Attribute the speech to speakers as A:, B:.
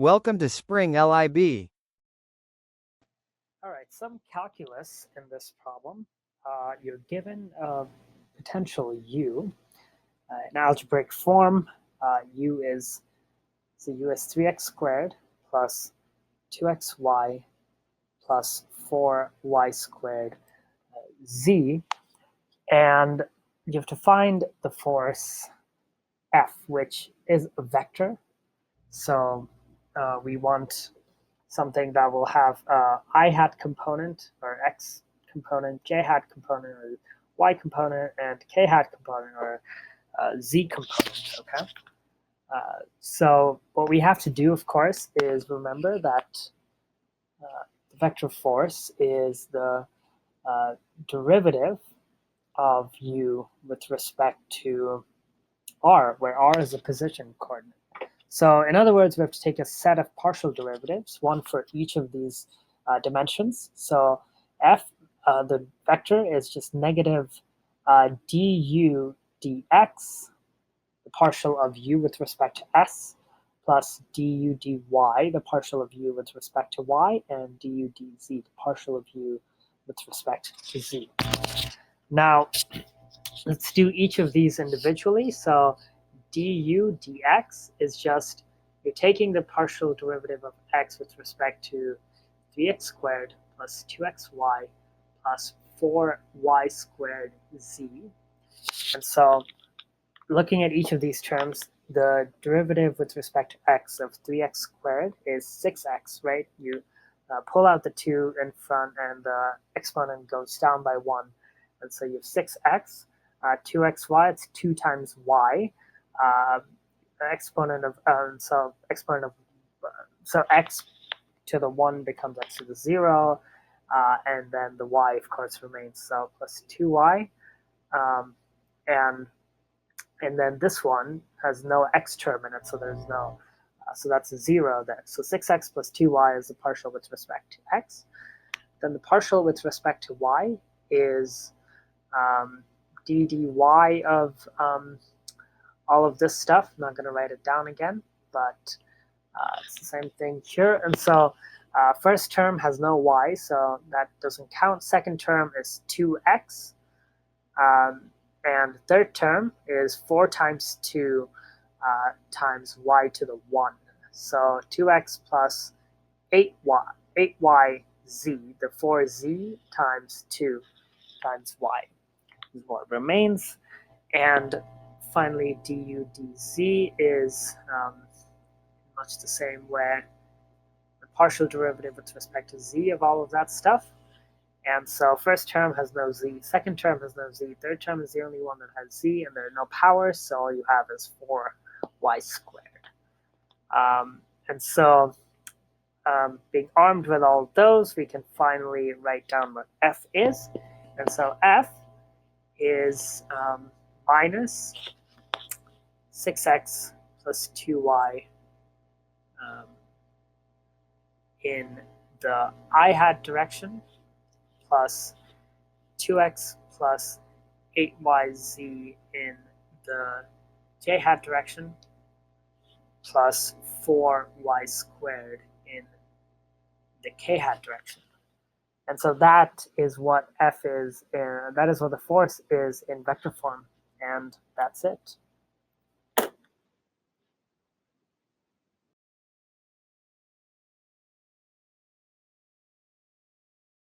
A: Welcome to Spring LIB.
B: All right, some calculus in this problem. You're given a potential u. In algebraic form, u is 3x squared plus 2xy plus 4y squared z. And you have to find the force F, which is a vector. So we want something that will have I hat component or x component, j hat component or y component, and k hat component or z component, okay? So what we have to do, of course, is remember that the vector force is the derivative of u with respect to r, where r is a position coordinate. So in other words, we have to take a set of partial derivatives, one for each of these dimensions. So f, the vector, is just negative du dx, the partial of u with respect to s, plus du dy, the partial of u with respect to y, and du dz, the partial of u with respect to z. Now, let's do each of these individually. So du dx is just, you're taking the partial derivative of x with respect to 3x squared plus 2xy plus 4y squared z. And so looking at each of these terms, the derivative with respect to x of 3x squared is 6x, right? You pull out the 2 in front and the exponent goes down by 1. And so you have 6x. 2xy, it's 2 times y. Exponent of so x to the 1 becomes x to the 0, and then the y, of course, remains, so plus 2y, and then this one has no x term in it, so there's no, so that's a 0 there. So 6x plus 2y is the partial with respect to x. Then the partial with respect to y is d dy of all of this stuff. I'm not going to write it down again, but it's the same thing here. And so first term has no y, so that doesn't count. Second term is 2x. And third term is 4 times 2 times y to the 1. So 2x plus 8y z, the 4z times 2 times y is what remains. And finally, du dz is much the same, where the partial derivative with respect to z of all of that stuff. And so first term has no z, second term has no z, third term is the only one that has z, and there are no powers, so all you have is 4y squared. And so being armed with all those, we can finally write down what f is. And so f is minus 6x plus 2y in the I hat direction, plus 2x plus 8yz in the j hat direction, plus 4y squared in the k hat direction. And so that is what f is, that is what the force is in vector form, and that's it.